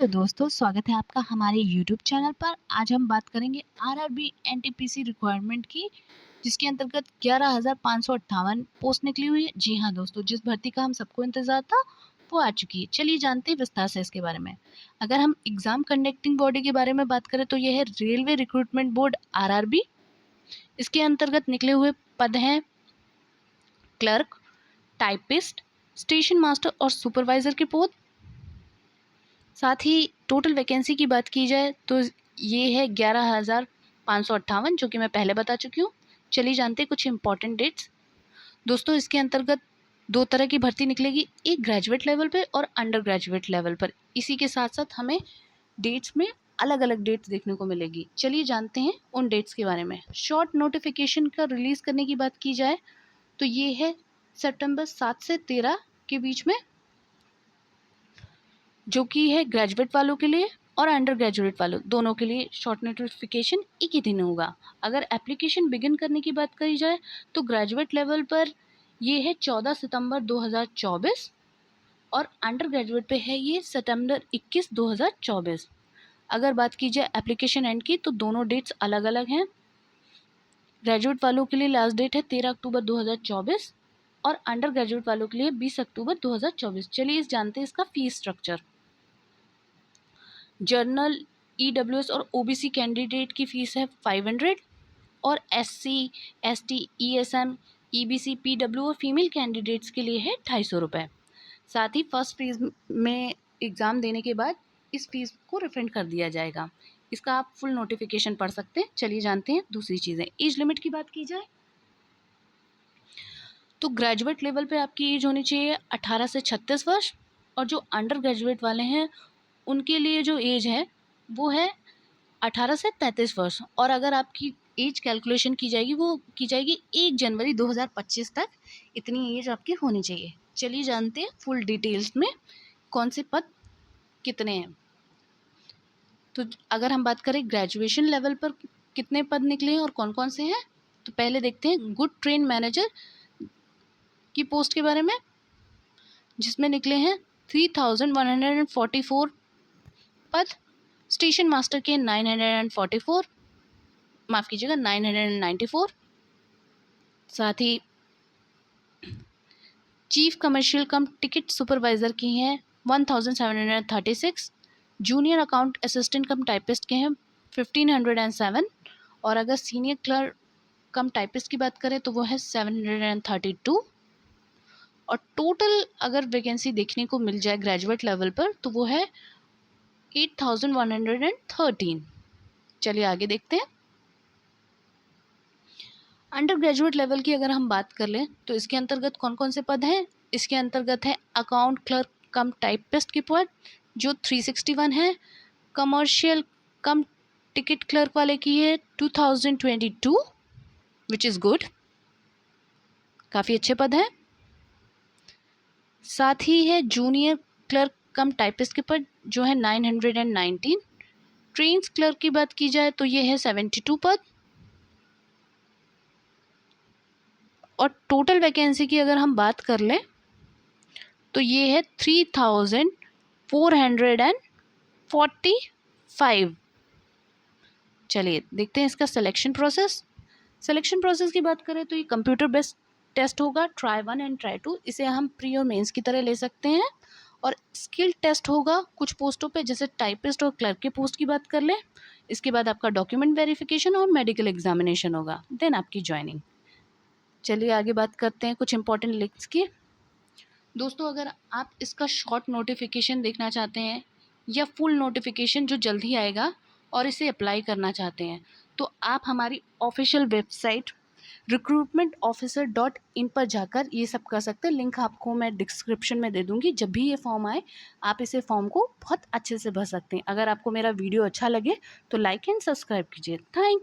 तो दोस्तों स्वागत है आपका हमारे YouTube चैनल पर। आज हम बात करेंगे आरआरबी एनटीपीसी रिक्वायरमेंट की, जिसके अंतर्गत 11,558 पोस्ट निकली हुई है। जी हाँ दोस्तों, जिस भर्ती का हम सबको इंतजार था वो आ चुकी है। चलिए जानते हैं विस्तार से इसके बारे में। अगर हम एग्जाम कंडक्टिंग बॉडी के बारे में बात करें तो यह है रेलवे रिक्रूटमेंट बोर्ड आरआरबी। इसके अंतर्गत निकले हुए पद हैं क्लर्क, टाइपिस्ट, स्टेशन मास्टर और सुपरवाइजर के पद। साथ ही टोटल वैकेंसी की बात की जाए तो ये है 11,558, जो कि मैं पहले बता चुकी हूँ। चलिए जानते हैं कुछ इंपॉर्टेंट डेट्स। दोस्तों इसके अंतर्गत दो तरह की भर्ती निकलेगी, एक ग्रेजुएट लेवल पे और अंडर ग्रेजुएट लेवल पर। इसी के साथ साथ हमें डेट्स में अलग अलग डेट्स देखने को मिलेगी। चलिए जानते हैं उन डेट्स के बारे में। शॉर्ट नोटिफिकेशन का रिलीज़ करने की बात की जाए तो ये है सितंबर 7 से 13 के बीच में, जो कि है ग्रेजुएट वालों के लिए और अंडर ग्रेजुएट वालों दोनों के लिए। शॉर्ट नोटिफिकेशन एक ही दिन होगा। अगर एप्लीकेशन बिगिन करने की बात करी जाए तो ग्रेजुएट लेवल पर ये है 14 सितंबर 2024 और अंडर ग्रेजुएट पे है ये सितंबर 21 2024। अगर बात की जाए एप्लीकेशन एंड की तो दोनों डेट्स अलग अलग हैं। ग्रेजुएट वालों के लिए लास्ट डेट है 13 अक्टूबर 2024 और अंडर ग्रेजुएट वालों के लिए 20 अक्टूबर 2024। चलिए इस जानते हैं इसका फीस स्ट्रक्चर। जर्नल, ईडब्ल्यूएस और ओबीसी कैंडिडेट की फ़ीस है 500 और SC, ST, ESM, EBC, PW और फीमेल कैंडिडेट्स के लिए है 250 रुपये। साथ ही फर्स्ट फेज़ में एग्ज़ाम देने के बाद इस फीस को रिफंड कर दिया जाएगा। इसका आप फुल नोटिफिकेशन पढ़ सकते हैं। चलिए जानते हैं दूसरी चीज़ें। एज लिमिट की बात की जाए तो ग्रेजुएट लेवल पे आपकी एज होनी चाहिए 18 से 36 वर्ष और जो अंडर ग्रेजुएट वाले हैं उनके लिए जो एज है वो है 18 से 33 वर्ष। और अगर आपकी एज कैलकुलेशन की जाएगी वो की जाएगी 1 जनवरी 2025 तक। इतनी एज आपकी होनी चाहिए। चलिए जानते हैं फुल डिटेल्स में कौन से पद कितने हैं। तो अगर हम बात करें ग्रेजुएशन लेवल पर कितने पद निकले हैं और कौन कौन से हैं, तो पहले देखते हैं गुड ट्रेन मैनेजर की पोस्ट के बारे में, जिसमें निकले हैं 3,144 पद। स्टेशन मास्टर के 944, माफ़ कीजिएगा 994। साथ ही chief commercial cum ticket supervisor की हैं 1736। Junior account assistant cum typist के हैं 1507 और अगर सीनियर क्लर्क कम टाइपिस्ट की बात करें तो वो है 732। और टोटल अगर वैकेंसी देखने को मिल जाए ग्रेजुएट लेवल पर तो वो है 8,113। चलिए आगे देखते हैं। अंडर ग्रेजुएट लेवल की अगर हम बात कर लें तो इसके अंतर्गत कौन कौन से पद हैं। इसके अंतर्गत है अकाउंट क्लर्क कम टाइपिस्ट की पद जो 361 है। कमर्शियल कम टिकट क्लर्क वाले की है 2022, विच इज़ गुड, काफ़ी अच्छे पद हैं। साथ ही है जूनियर क्लर्क कम टाइपिस्ट के पद जो है 919। ट्रेन्स क्लर्क की बात की जाए तो ये है 72 पद। और टोटल वैकेंसी की अगर हम बात कर लें तो ये है 3,445। चलिए देखते हैं इसका सिलेक्शन प्रोसेस। सिलेक्शन प्रोसेस की बात करें तो ये कंप्यूटर बेस्ड टेस्ट होगा, ट्राई 1 एंड ट्राई 2। इसे हम प्री और मेंस की तरह ले सकते हैं। और स्किल टेस्ट होगा कुछ पोस्टों पे, जैसे टाइपिस्ट और क्लर्क के पोस्ट की बात कर लें। इसके बाद आपका डॉक्यूमेंट वेरिफिकेशन और मेडिकल एग्जामिनेशन होगा, देन आपकी ज्वाइनिंग। चलिए आगे बात करते हैं कुछ इंपॉर्टेंट लिंक्स की। दोस्तों अगर आप इसका शॉर्ट नोटिफिकेशन देखना चाहते हैं या फुल नोटिफिकेशन जो जल्द ही आएगा और इसे अप्लाई करना चाहते हैं तो आप हमारी ऑफिशियल वेबसाइट recruitmentofficer.in पर जाकर ये सब कर सकते हैं। लिंक आपको मैं डिस्क्रिप्शन में दे दूँगी। जब भी ये फॉर्म आए आप इसे फॉर्म को बहुत अच्छे से भर सकते हैं। अगर आपको मेरा वीडियो अच्छा लगे तो लाइक एंड सब्सक्राइब कीजिए। थैंक